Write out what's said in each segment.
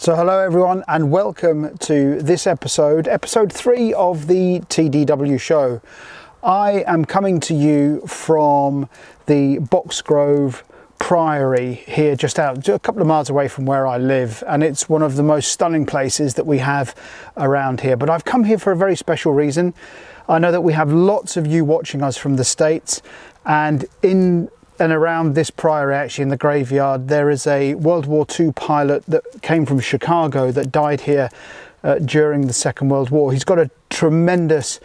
So hello everyone and welcome to this episode 3 of the TDW show. I am coming to you from the Boxgrove Priory here just a couple of miles away from where I live, and it's one of the most stunning places that we have around here. But I've come here for a very special reason. I know that we have lots of you watching us from the States, and in and around this priory, actually in the graveyard, there is a World War II pilot that came from Chicago that died here during the Second World War. He's got a tremendous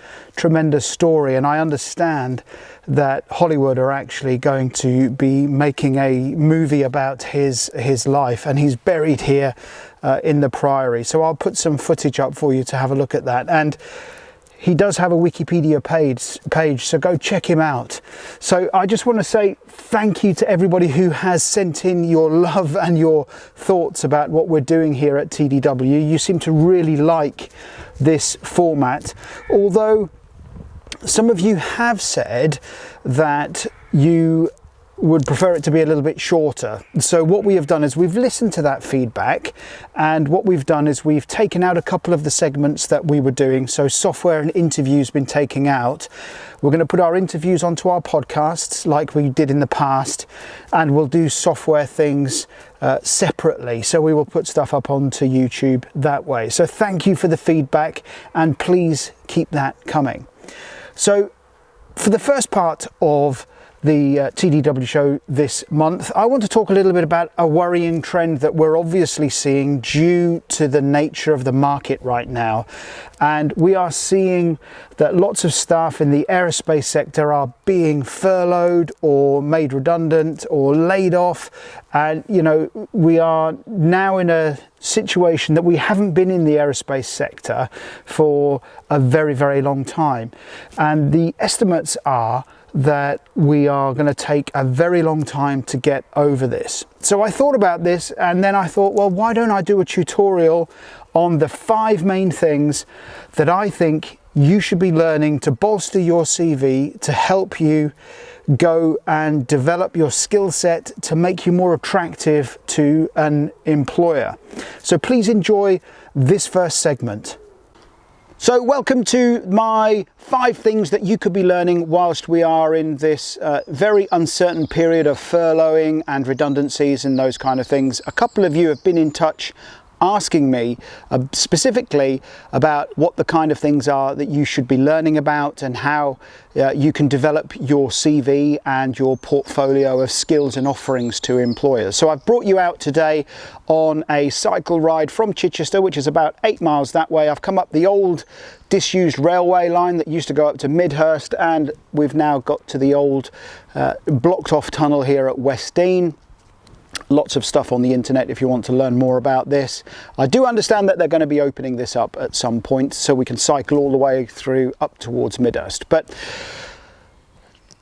story, and I understand that Hollywood are actually going to be making a movie about his life, and he's buried here in the priory. So I'll put some footage up for you to have a look at that. And he does have a Wikipedia page, so go check him out. So I just want to say thank you to everybody who has sent in your love and your thoughts about what we're doing here at TDW. You seem to really like this format, although some of you have said that you would prefer it to be a little bit shorter. So what we have done is we've listened to that feedback, and what we've done is we've taken out a couple of the segments that we were doing. So software and interviews been taken out. We're going to put our interviews onto our podcasts like we did in the past, and we'll do software things separately. So we will put stuff up onto YouTube that way. So thank you for the feedback, and please keep that coming. So for the first part of the TDW show this month, I want to talk a little bit about a worrying trend that we're obviously seeing due to the nature of the market right now. And we are seeing that lots of staff in the aerospace sector are being furloughed or made redundant or laid off. And, you know, we are now in a situation that we haven't been in the aerospace sector for a very, very long time. And the estimates are that we are going to take a very long time to get over this. So I thought about this, and then I thought, well, why don't I do a tutorial on the 5 main things that I think you should be learning to bolster your CV, to help you go and develop your skill set, to make you more attractive to an employer. So please enjoy this first segment. So welcome to my 5 things that you could be learning whilst we are in this very uncertain period of furloughing and redundancies and those kind of things. A couple of you have been in touch asking me specifically about what the kind of things are that you should be learning about, and how you can develop your CV and your portfolio of skills and offerings to employers. So I've brought you out today on a cycle ride from Chichester, which is about 8 miles that way. I've come up the old disused railway line that used to go up to Midhurst, and we've now got to the old blocked off tunnel here at Westdean. Lots of stuff on the internet if you want to learn more about this. I do understand that they're going to be opening this up at some point, so we can cycle all the way through up towards Midhurst. But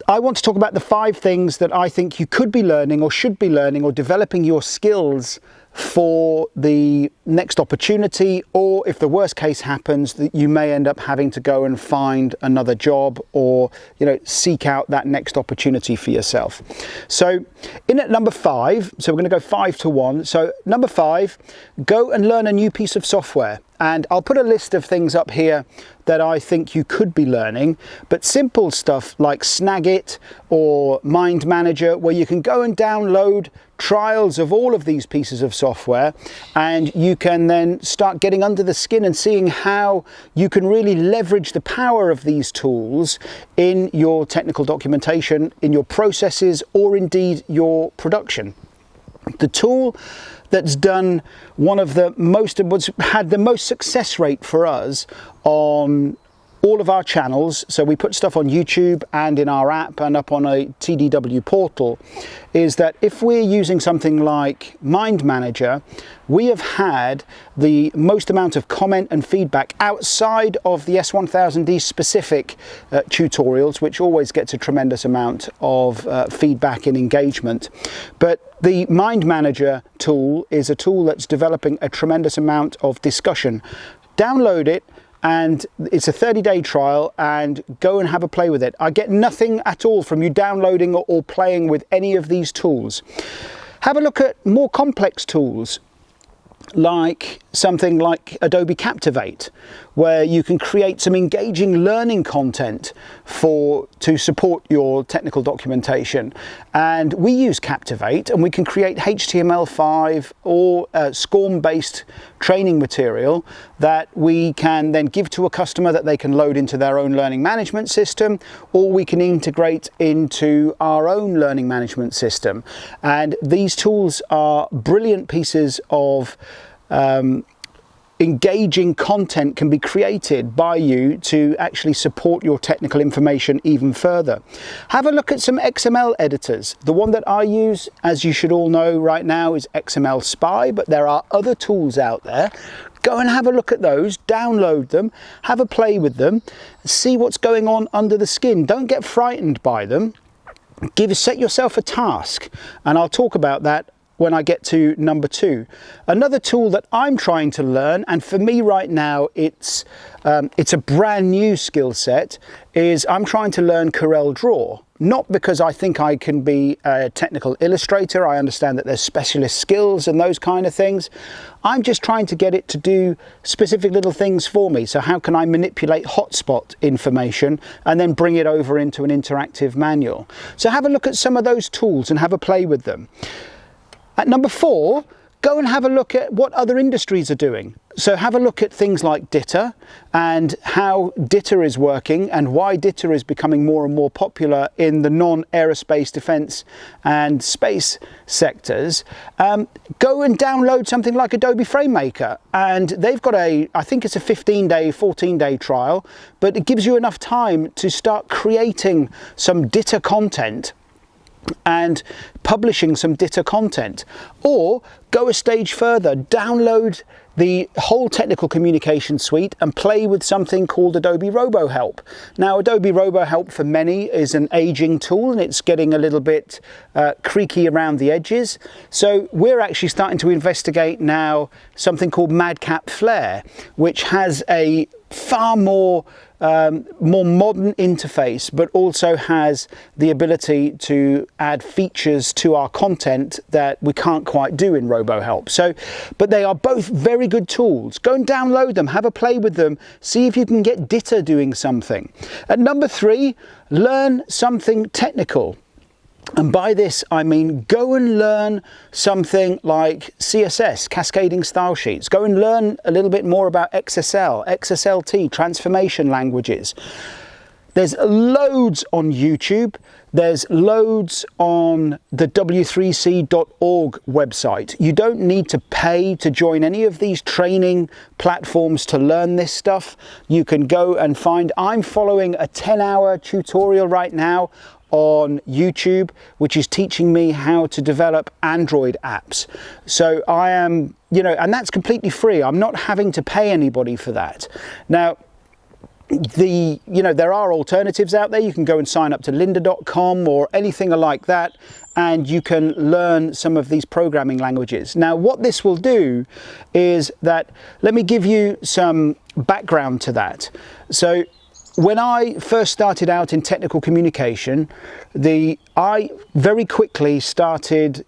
I want to talk about the 5 things that I think you could be learning or should be learning or developing your skills for the next opportunity, or if the worst case happens, that you may end up having to go and find another job, or, you know, seek out that next opportunity for yourself. So in at number 5, so we're going to go 5 to 1. So number 5, go and learn a new piece of software. And I'll put a list of things up here that I think you could be learning, but simple stuff like Snagit or Mind Manager, where you can go and download trials of all of these pieces of software, and you can then start getting under the skin and seeing how you can really leverage the power of these tools in your technical documentation, in your processes, or indeed your production. The tool that's done had the most success rate for us on all of our channels, so we put stuff on YouTube and in our app and up on a TDW portal, is that if we're using something like Mind Manager, we have had the most amount of comment and feedback outside of the S1000D specific tutorials, which always gets a tremendous amount of feedback and engagement. But the Mind Manager tool is a tool that's developing a tremendous amount of discussion. Download it, and it's a 30-day trial, and go and have a play with it. I get nothing at all from you downloading or playing with any of these tools. Have a look at more complex tools. like something like Adobe Captivate, where you can create some engaging learning content to support your technical documentation. And we use Captivate, and we can create HTML5 or SCORM-based training material that we can then give to a customer that they can load into their own learning management system, or we can integrate into our own learning management system. And these tools are brilliant pieces of engaging content can be created by you to actually support your technical information even further. Have a look at some XML editors. The one that I use, as you should all know right now, is XML Spy, but there are other tools out there. Go and have a look at those, download them, have a play with them, see what's going on under the skin. Don't get frightened by them. Set yourself a task, and I'll talk about that when I get to number 2. Another tool that I'm trying to learn, and for me right now it's a brand new skill set, is I'm trying to learn Corel Draw. Not because I think I can be a technical illustrator. I understand that there's specialist skills and those kind of things. I'm just trying to get it to do specific little things for me. So how can I manipulate hotspot information and then bring it over into an interactive manual? So have a look at some of those tools and have a play with them. At number 4, go and have a look at what other industries are doing. So have a look at things like DITA and how DITA is working and why DITA is becoming more and more popular in the non-aerospace, defense and space sectors. Go and download something like Adobe FrameMaker, and they've got I think it's a 15-day, 14-day trial, but it gives you enough time to start creating some DITA content and publishing some DITA content. Or go a stage further, download the whole technical communication suite and play with something called Adobe RoboHelp. Now, Adobe RoboHelp for many is an aging tool, and it's getting a little bit creaky around the edges. So we're actually starting to investigate now something called Madcap Flare, which has a far more modern interface, but also has the ability to add features to our content that we can't quite do in RoboHelp. So, but they are both very good tools. Go and download them, have a play with them, see if you can get DITA doing something. At number 3, learn something technical. And by this, I mean, go and learn something like CSS, cascading style sheets. Go and learn a little bit more about XSL, XSLT, transformation languages. There's loads on YouTube. There's loads on the w3c.org website. You don't need to pay to join any of these training platforms to learn this stuff. You can go and find, I'm following a 10-hour tutorial right now on YouTube, which is teaching me how to develop Android apps. So I am, and that's completely free. I'm not having to pay anybody for that. Now, there are alternatives out there. You can go and sign up to lynda.com or anything like that, and you can learn some of these programming languages. Now, what this will do is that, let me give you some background to that. So when I first started out in technical communication, I very quickly started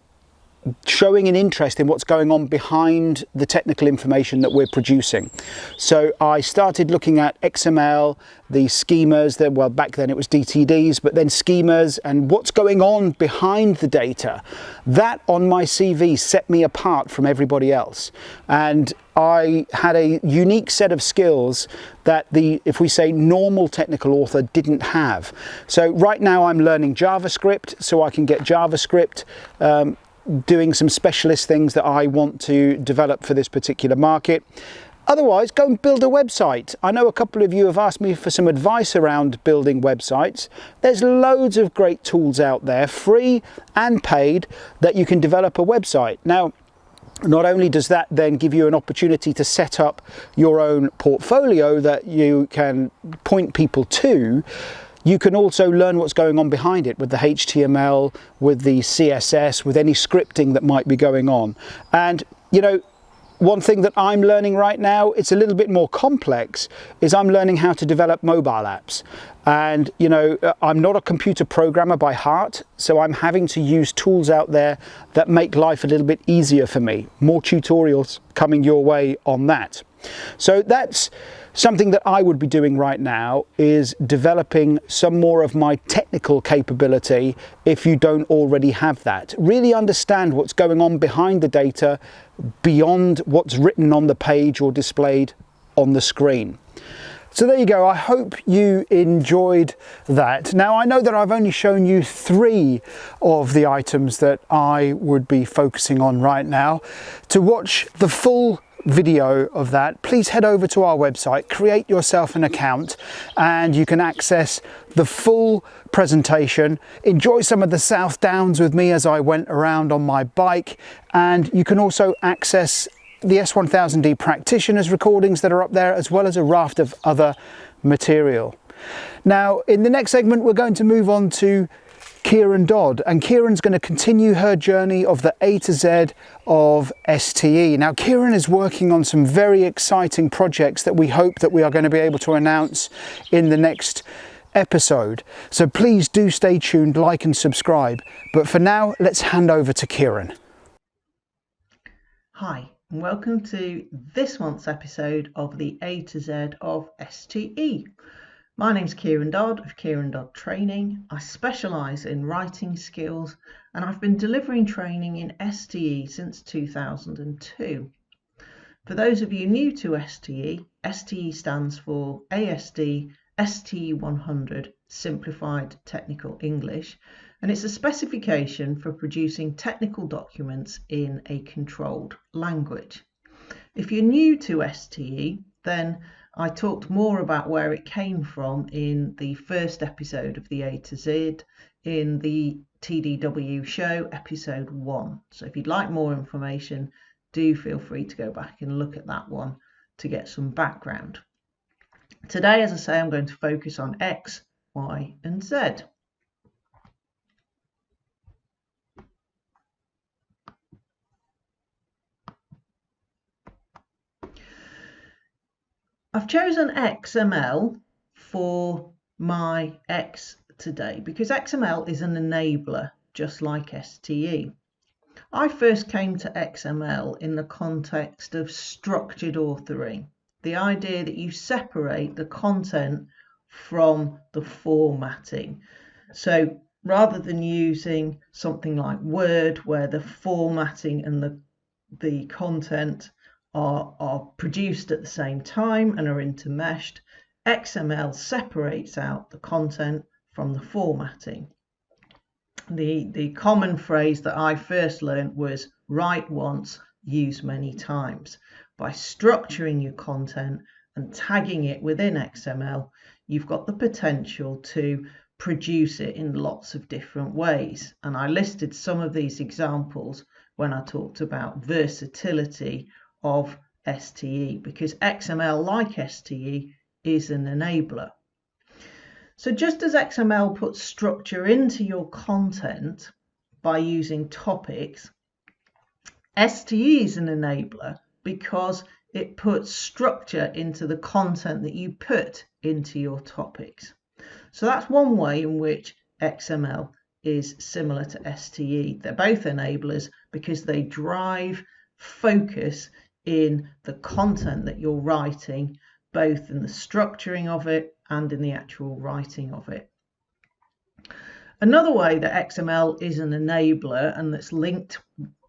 showing an interest in what's going on behind the technical information that we're producing. So I started looking at XML, the schemas, well, back then it was DTDs, but then schemas and what's going on behind the data. That on my CV set me apart from everybody else. And I had a unique set of skills that if we say normal technical author didn't have. So right now I'm learning JavaScript so I can get JavaScript doing some specialist things that I want to develop for this particular market. Otherwise, go and build a website. I know a couple of you have asked me for some advice around building websites. There's loads of great tools out there, free and paid, that you can develop a website. Now, not only does that then give you an opportunity to set up your own portfolio that you can point people to, you can also learn what's going on behind it with the HTML, with the CSS, with any scripting that might be going on. And, One thing that I'm learning right now, it's a little bit more complex, is I'm learning how to develop mobile apps. And, you know, I'm not a computer programmer by heart, so I'm having to use tools out there that make life a little bit easier for me. More tutorials coming your way on that. So that's something that I would be doing right now, is developing some more of my technical capability if you don't already have that. Really understand what's going on behind the data, beyond what's written on the page or displayed on the screen. So there you go. I hope you enjoyed that. Now, I know that I've only shown you 3 of the items that I would be focusing on right now. To watch the full video of that, please head over to our website, create yourself an account, and you can access the full presentation, enjoy some of the South Downs with me as I went around on my bike, and you can also access the S1000D practitioners recordings that are up there, as well as a raft of other material. Now, in the next segment, we're going to move on to Ciaran Dodd, and Ciaran's going to continue her journey of the A to Z of STE. Now, Ciaran is working on some very exciting projects that we hope that we are going to be able to announce in the next episode. So please do stay tuned, like and subscribe. But for now, let's hand over to Ciaran. Hi, and welcome to this month's episode of the A to Z of STE. My name's Ciaran Dodd of Ciaran Dodd Training. I specialise in writing skills, and I've been delivering training in STE since 2002. For those of you new to STE, STE stands for ASD STE 100 Simplified Technical English, and it's a specification for producing technical documents in a controlled language. If you're new to STE, then I talked more about where it came from in the first episode of the A to Z in the TDW show, episode 1. So if you'd like more information, do feel free to go back and look at that one to get some background. Today, as I say, I'm going to focus on X, Y, and Z. I've chosen XML for my X today because XML is an enabler, just like STE. I first came to XML in the context of structured authoring, the idea that you separate the content from the formatting. So rather than using something like Word, where the formatting and the content are produced at the same time and are intermeshed, XML separates out the content from the formatting. The common phrase that I first learned was write once, use many times. By structuring your content and tagging it within XML, you've got the potential to produce it in lots of different ways. And I listed some of these examples when I talked about versatility of STE, because XML, like STE, is an enabler. So just as XML puts structure into your content by using topics, STE is an enabler because it puts structure into the content that you put into your topics. So that's one way in which XML is similar to STE. They're both enablers because they drive focus in the content that you're writing, both in the structuring of it and in the actual writing of it. Another way that XML is an enabler and that's linked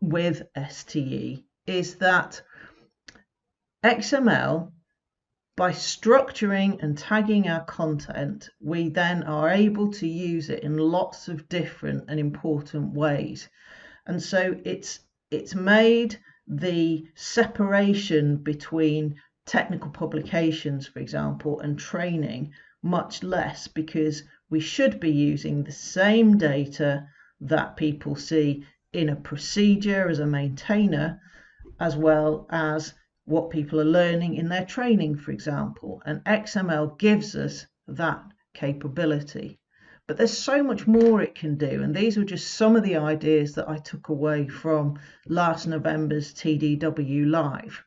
with STE is that XML, by structuring and tagging our content, we then are able to use it in lots of different and important ways. And so it's made the separation between technical publications, for example, and training much less, because we should be using the same data that people see in a procedure as a maintainer, as well as what people are learning in their training, for example. And XML gives us that capability. but there's so much more it can do. And these were just some of the ideas that I took away from last November's TDW Live.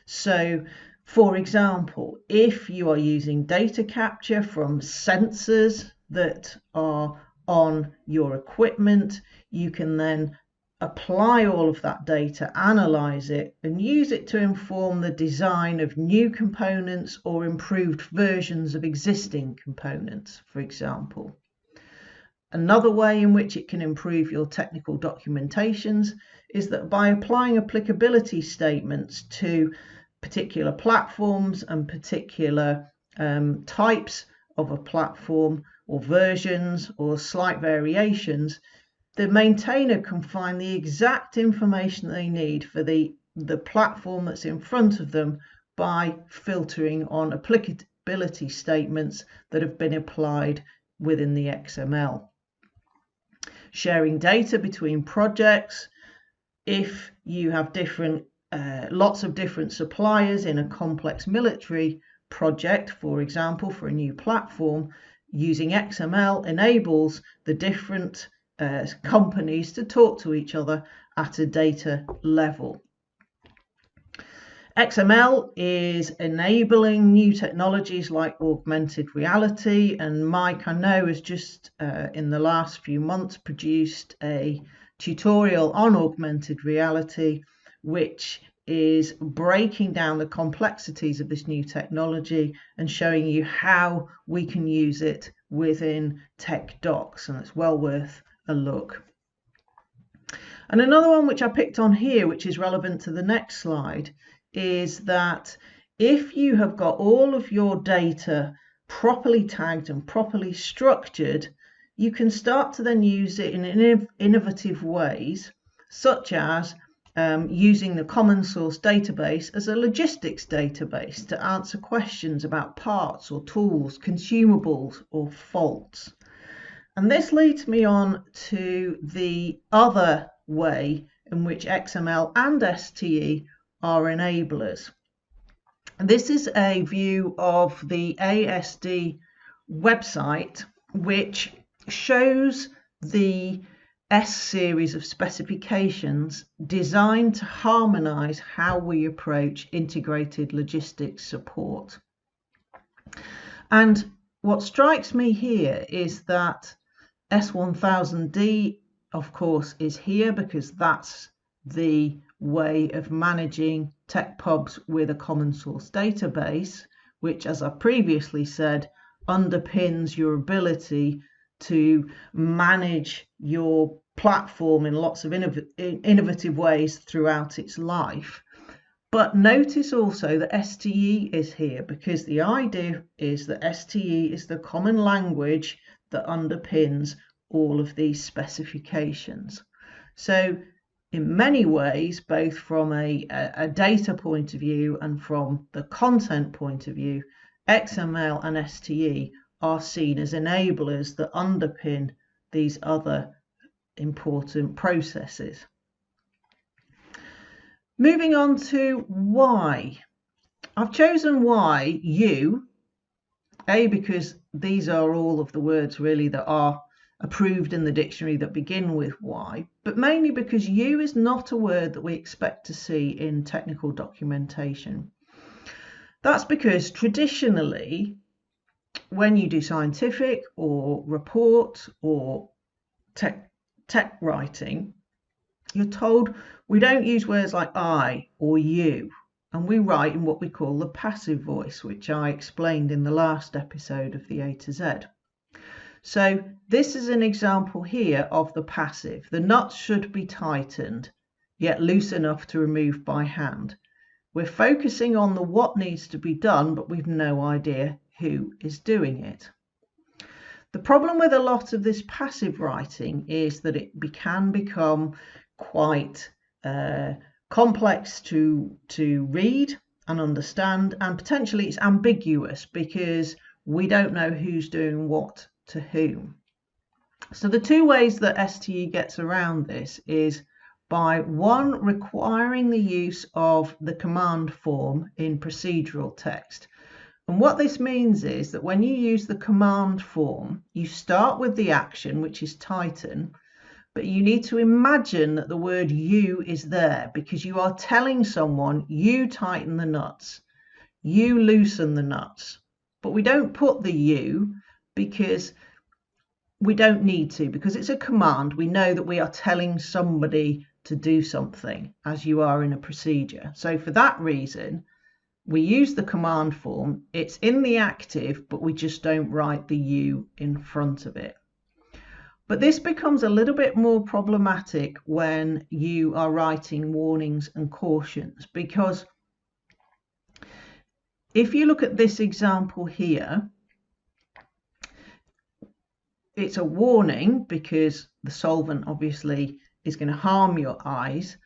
So, for example, if you are using data capture from sensors that are on your equipment, you can then apply all of that data, analyze it, and use it to inform the design of new components or improved versions of existing components, for example. Another way in which it can improve your technical documentations is that by applying applicability statements to particular platforms and particular types of a platform or versions or slight variations, the maintainer can find the exact information they need for the platform that's in front of them by filtering on applicability statements that have been applied within the XML. Sharing data between projects. If you have lots of different suppliers in a complex military project, for example, for a new platform, using XML enables the different companies to talk to each other at a data level. XML is enabling new technologies like augmented reality, and Mike, I know, has just in the last few months produced a tutorial on augmented reality, which is breaking down the complexities of this new technology and showing you how we can use it within tech docs, and it's well worth a look. And another one which I picked on here, which is relevant to the next slide, is that if you have got all of your data properly tagged and properly structured, you can start to then use it in innovative ways, such as using the common source database as a logistics database to answer questions about parts or tools, consumables or faults. And this leads me on to the other way in which XML and STE are enablers. This is a view of the ASD website, which shows the S series of specifications designed to harmonize how we approach integrated logistics support. And what strikes me here is that S1000D, of course, is here because that's the way of managing tech pubs with a common source database, which, as I previously said, underpins your ability to manage your platform in lots of innovative ways throughout its life. But notice also that STE is here because the idea is that STE is the common language that underpins all of these specifications. So in many ways, both from a data point of view and from the content point of view, XML and STE are seen as enablers that underpin these other important processes. Moving on to why. I've chosen why, you, because these are all of the words really that are approved in the dictionary that begin with Y, but mainly because you is not a word that we expect to see in technical documentation. That's because traditionally, when you do scientific or report or tech writing, you're told we don't use words like I or you, and we write in what we call the passive voice, which I explained in the last episode of the A to Z. So this is an example here of the passive. The nuts should be tightened, yet loose enough to remove by hand. We're focusing on the what needs to be done, but we've no idea who is doing it. The problem with a lot of this passive writing is that it can become quite complex to read and understand, and potentially it's ambiguous because we don't know who's doing what to whom. So the two ways that STE gets around this is by one, requiring the use of the command form in procedural text, And what this means is that when you use the command form, you start with the action, which is tighten, but you need to imagine that the word you is there because you are telling someone you tighten the nuts, you loosen the nuts. But we don't put the you because we don't need to, because it's a command. We know that we are telling somebody to do something as you are in a procedure. So for that reason, we use the command form. It's in the active, but we just don't write the you in front of it. But this becomes a little bit more problematic when you are writing warnings and cautions, because if you look at this example here, it's a warning because the solvent obviously is going to harm your eyes.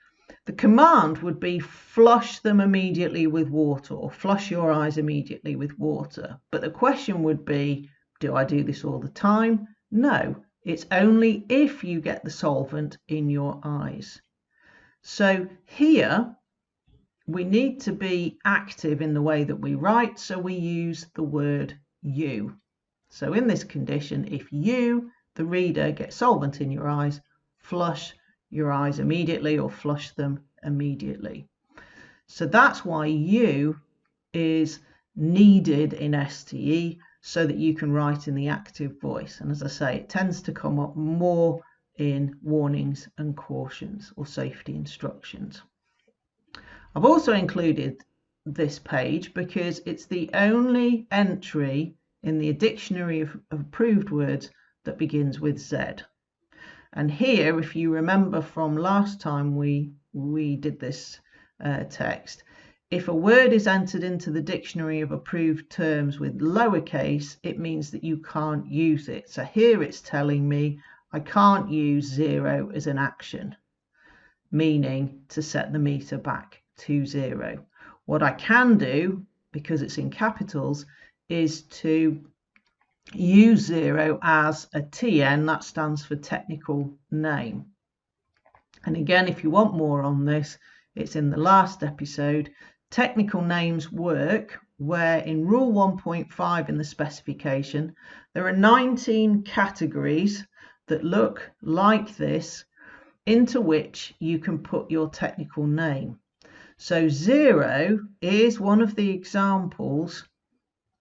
The command would be flush them immediately with water, or flush your eyes immediately with water. But the question would be, do I do this all the time? No, it's only if you get the solvent in your eyes. So here we need to be active in the way that we write, so we use the word you. So in this condition, if you, the reader, get solvent in your eyes, flush your eyes immediately or flush them immediately. So that's why you is needed in STE, so that you can write in the active voice. And as I say, it tends to come up more in warnings and cautions or safety instructions. I've also included this page because it's the only entry in the dictionary of approved words that begins with Z. And here, if you remember from last time we did this text, if a word is entered into the dictionary of approved terms with lowercase, it means that you can't use it. So here it's telling me I can't use 0 as an action, meaning to set the meter back to 0. What I can do, because it's in capitals, is to use 0 as a TN, that stands for technical name. And again, if you want more on this, it's in the last episode. Technical names work where in rule 1.5 in the specification, there are 19 categories that look like this, into which you can put your technical name. So 0 is one of the examples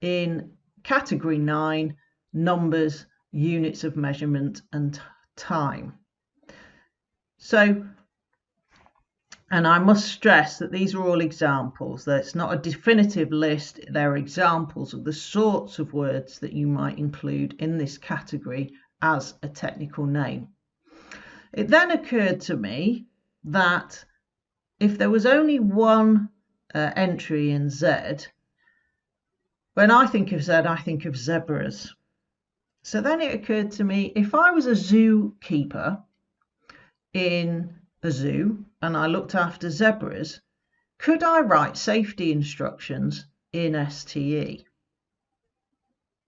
in category 9, numbers, units of measurement and time. So, and I must stress that these are all examples. That's not a definitive list. They're examples of the sorts of words that you might include in this category as a technical name. It then occurred to me that if there was only one entry in Z, when I think of Z, I think of zebras. So then it occurred to me, if I was a zookeeper in a zoo and I looked after zebras, could I write safety instructions in STE?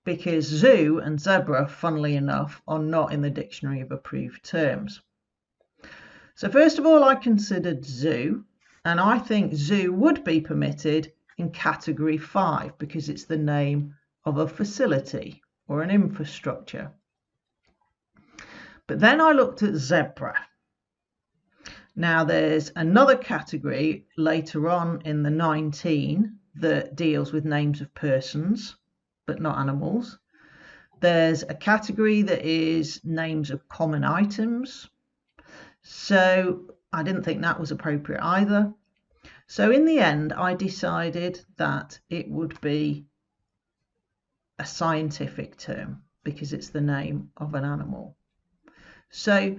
Because zoo and zebra, funnily enough, are not in the dictionary of approved terms. So first of all, I considered zoo, and I think zoo would be permitted in category 5 because it's the name of a facility or an infrastructure. But then I looked at zebra. Now there's another category later on in the 19 that deals with names of persons, but not animals. There's a category that is names of common items. So I didn't think that was appropriate either. So in the end, I decided that it would be a scientific term because it's the name of an animal. So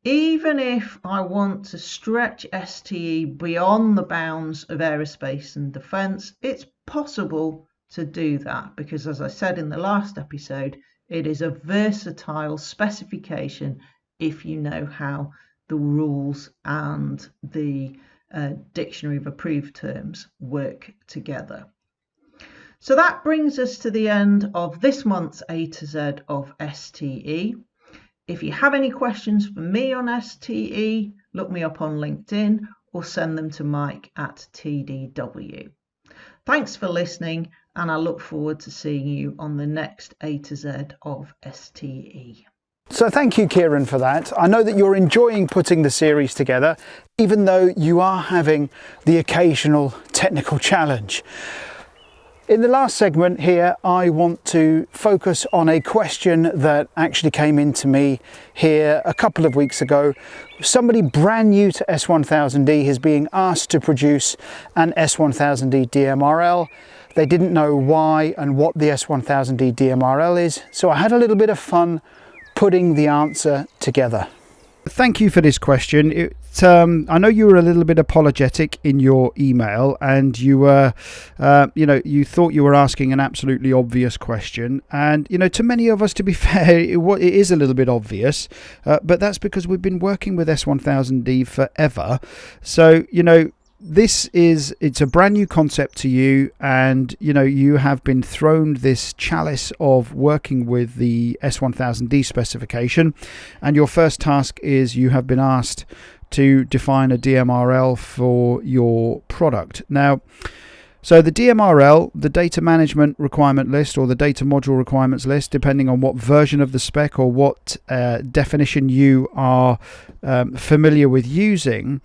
even if I want to stretch STE beyond the bounds of aerospace and defence, it's possible to do that because, as I said in the last episode, it is a versatile specification if you know how the rules and the dictionary of approved terms work together. So that brings us to the end of this month's A to Z of STE. If you have any questions for me on STE, look me up on LinkedIn or send them to Mike at TDW. Thanks for listening, and I look forward to seeing you on the next A to Z of STE. So thank you, Ciaran, for that. I know that you're enjoying putting the series together, even though you are having the occasional technical challenge. In the last segment here, I want to focus on a question that actually came into me here a couple of weeks ago. Somebody brand new to S1000D is being asked to produce an S1000D DMRl. They didn't know why and what the S1000D DMRl is, so I had a little bit of fun putting the answer together. Thank you for this question. I know you were a little bit apologetic in your email, and you were, you thought you were asking an absolutely obvious question. And, to many of us, to be fair, it is a little bit obvious, but that's because we've been working with S1000D forever. So, it's a brand new concept to you, and you have been thrown this chalice of working with the S1000D specification, and your first task is you have been asked to define a DMRL for your product. Now, so the DMRL, the data management requirement list, or the data module requirements list, depending on what version of the spec or what definition you are familiar with using,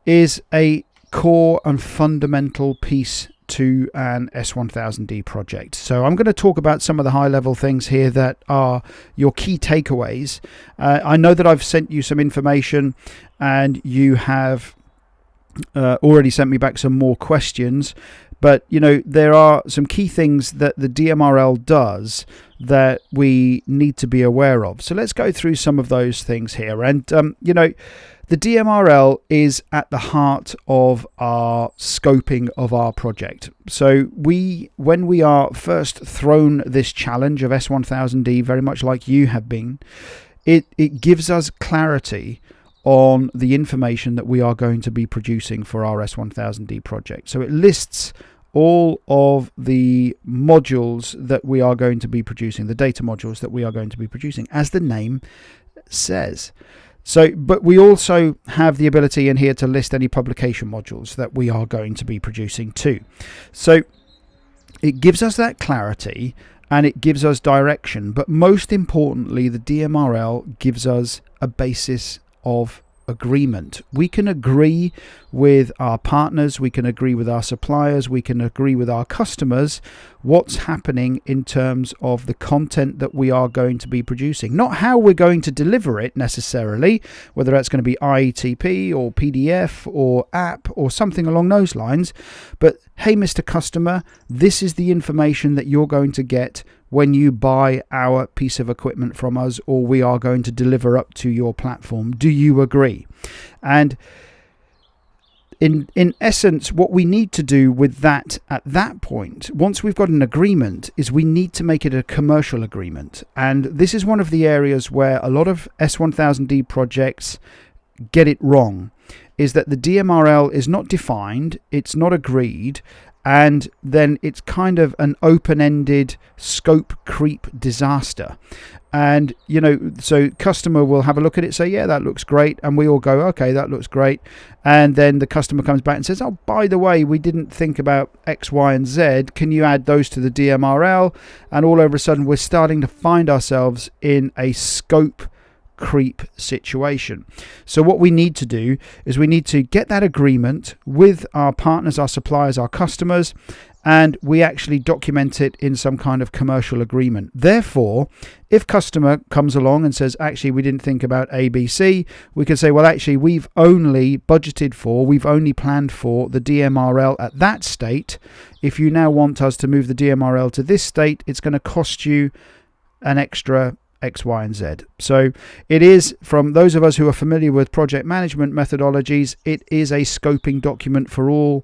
is a core and fundamental piece to an S1000D project. So I'm going to talk about some of the high level things here that are your key takeaways. I know that I've sent you some information, and you have already sent me back some more questions, but there are some key things that the DMRL does that we need to be aware of. So let's go through some of those things here. And the DMRL is at the heart of our scoping of our project. So when we are first thrown this challenge of S1000D, very much like you have been, it gives us clarity on the information that we are going to be producing for our S1000D project. So it lists all of the modules that we are going to be producing, the data modules that we are going to be producing, as the name says. So, but we also have the ability in here to list any publication modules that we are going to be producing too. So it gives us that clarity, and it gives us direction, but most importantly, the DMRL gives us a basis of agreement. We can agree with our partners, we can agree with our suppliers, we can agree with our customers what's happening in terms of the content that we are going to be producing. Not how we're going to deliver it necessarily, whether that's going to be IETP or PDF or app or something along those lines, but hey, Mr. Customer, this is the information that you're going to get when you buy our piece of equipment from us, or we are going to deliver up to your platform. Do you agree? And in essence, what we need to do with that at that point, once we've got an agreement, is we need to make it a commercial agreement. And this is one of the areas where a lot of S1000D projects get it wrong, is that the DMRL is not defined, it's not agreed, and then it's kind of an open-ended scope creep disaster. And so customer will have a look at it, say, yeah, that looks great, and we all go, okay, that looks great. And then the customer comes back and says, oh, by the way, we didn't think about X, Y, and Z, can you add those to the DMRL? And all over a sudden we're starting to find ourselves in a scope creep situation. So what we need to do is we need to get that agreement with our partners, our suppliers, our customers, and we actually document it in some kind of commercial agreement. Therefore, if customer comes along and says, actually, we didn't think about ABC, we can say, well, actually, we've only planned for the DMRL at that state. If you now want us to move the DMRL to this state, it's going to cost you an extra X, Y, and Z. So it is, from those of us who are familiar with project management methodologies, it is a scoping document for all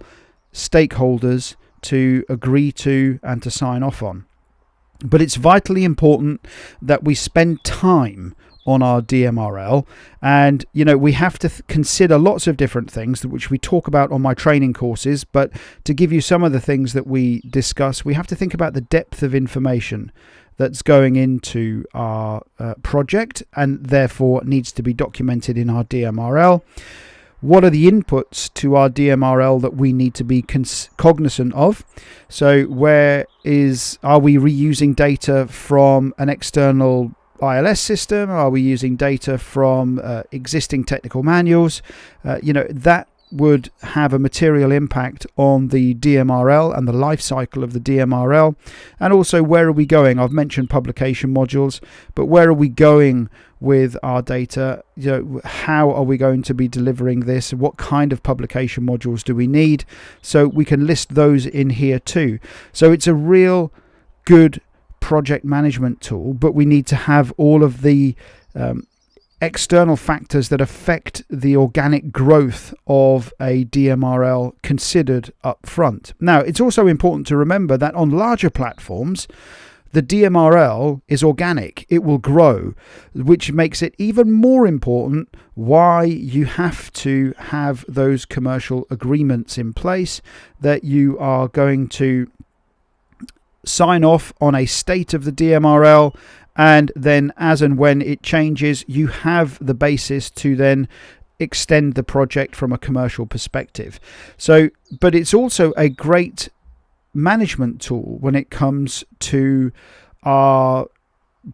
stakeholders to agree to and to sign off on. But it's vitally important that we spend time on our DMRL, and we have to consider lots of different things which we talk about on my training courses. But to give you some of the things that we discuss, we have to think about the depth of information that's going into our project, and therefore needs to be documented in our DMRL. what are the inputs to our DMRL that we need to be cognizant of. So are we reusing data from an external ILS system? Are we using data from existing technical manuals? That would have a material impact on the DMRL and the life cycle of the DMRL. And also, where are we going? I've mentioned publication modules, but where are we going with our data? How are we going to be delivering this? What kind of publication modules do we need? So we can list those in here too. So it's a real good project management tool, but we need to have all of the external factors that affect the organic growth of a DMRL considered up front. Now, it's also important to remember that on larger platforms, the DMRL is organic. It will grow, which makes it even more important why you have to have those commercial agreements in place, that you are going to sign off on a state of the DMRL, and then as and when it changes, you have the basis to then extend the project from a commercial perspective. So, but it's also a great management tool when it comes to our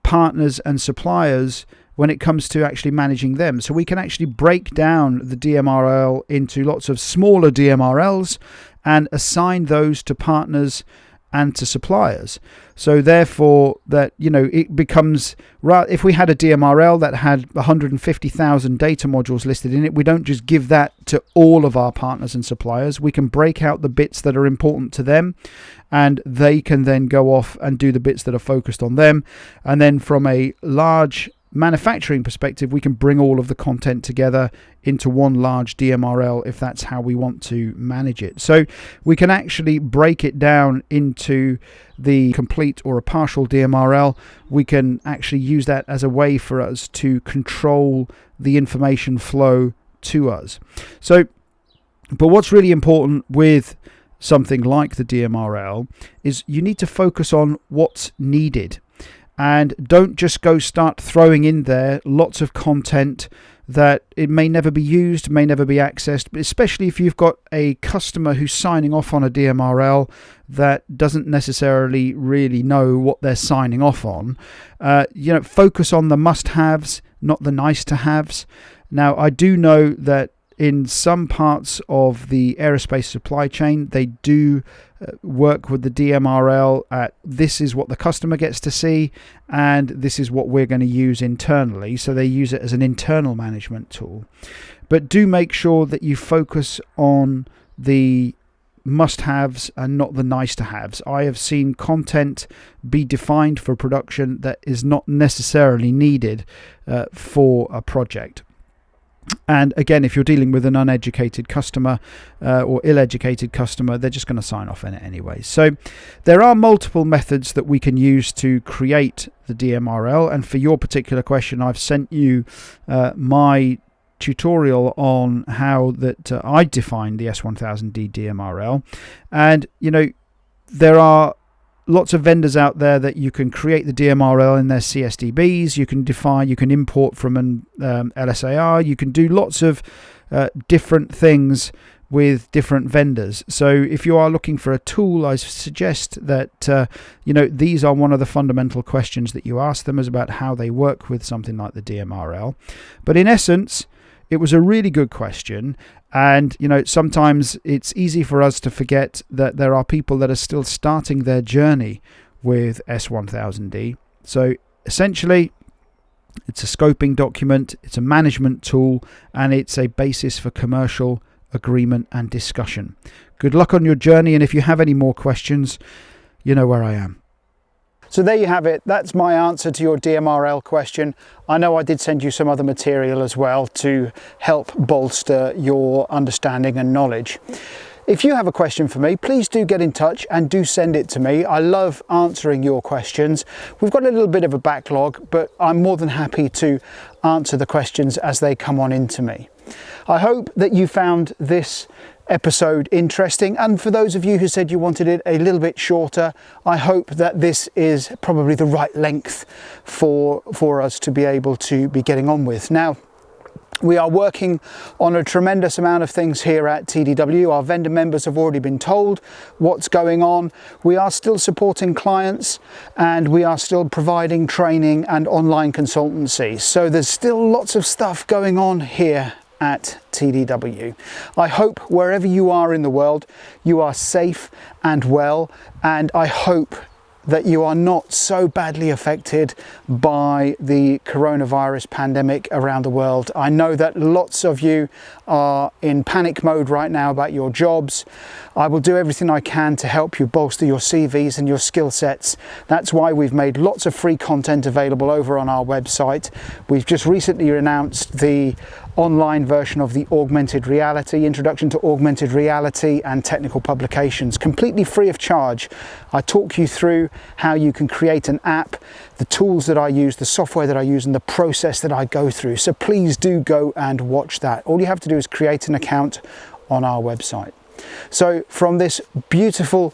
partners and suppliers, when it comes to actually managing them. So we can actually break down the DMRL into lots of smaller DMRLs and assign those to partners and to suppliers. So therefore that, it becomes, if we had a DMRL that had 150,000 data modules listed in it, we don't just give that to all of our partners and suppliers. We can break out the bits that are important to them, and they can then go off and do the bits that are focused on them. And then from a large manufacturing perspective, we can bring all of the content together into one large DMRL if that's how we want to manage it. So we can actually break it down into the complete or a partial DMRL. We can actually use that as a way for us to control the information flow to us. So, but what's really important with something like the DMRL is you need to focus on what's needed. And don't just go start throwing in there lots of content that it may never be used, may never be accessed, but especially if you've got a customer who's signing off on a DMRL that doesn't necessarily really know what they're signing off on. Focus on the must-haves, not the nice-to-haves. Now, I do know that in some parts of the aerospace supply chain, they do work with the DMRL at this is what the customer gets to see and this is what we're going to use internally. So they use it as an internal management tool. But do make sure that you focus on the must-haves and not the nice-to-haves. I have seen content be defined for production that is not necessarily needed for a project. And again, if you're dealing with an uneducated customer or ill-educated customer, they're just going to sign off on it anyway. So there are multiple methods that we can use to create the DMRL. And for your particular question, I've sent you my tutorial on how that I define the S1000D DMRL. And, there are lots of vendors out there that you can create the DMRL in their CSDBs. You can import from an LSAR. You can do lots of different things with different vendors. So if you are looking for a tool, I suggest that these are one of the fundamental questions that you ask them, is about how they work with something like the DMRL. But in essence, it was a really good question. And, sometimes it's easy for us to forget that there are people that are still starting their journey with S1000D. So essentially, it's a scoping document, it's a management tool, and it's a basis for commercial agreement and discussion. Good luck on your journey. And if you have any more questions, you know where I am. So there you have it. That's my answer to your DMRL question. I know I did send you some other material as well to help bolster your understanding and knowledge. If you have a question for me, please do get in touch and do send it to me. I love answering your questions. We've got a little bit of a backlog, but I'm more than happy to answer the questions as they come on into me. I hope that you found this episode interesting, and for those of you who said you wanted it a little bit shorter, I hope that this is probably the right length for us to be able to be getting on with. Now, We are working on a tremendous amount of things here at TDW. Our vendor members have already been told what's going on. We are still supporting clients and we are still providing training and online consultancy. So there's still lots of stuff going on here at TDW. I hope wherever you are in the world, you are safe and well, and I hope that you are not so badly affected by the coronavirus pandemic around the world. I know that lots of you are in panic mode right now about your jobs. I will do everything I can to help you bolster your CVs and your skill sets. That's why we've made lots of free content available over on our website. We've just recently announced the online version of the augmented reality, introduction to augmented reality and technical publications, completely free of charge. I talk you through how you can create an app, the tools that I use, the software that I use, and the process that I go through. So please do go and watch that. All you have to do is create an account on our website. So from this beautiful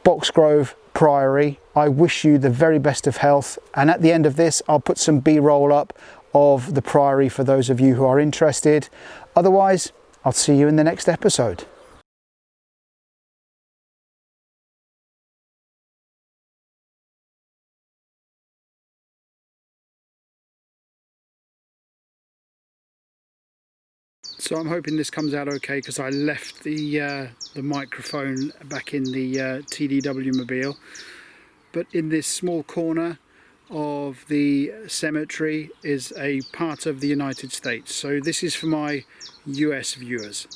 Boxgrove Priory, I wish you the very best of health. And at the end of this, I'll put some B-roll up of the Priory for those of you who are interested. Otherwise, I'll see you in the next episode. So I'm hoping this comes out okay because I left the microphone back in the TDW mobile. But in this small corner of the cemetery is a part of the United States. So this is for my US viewers.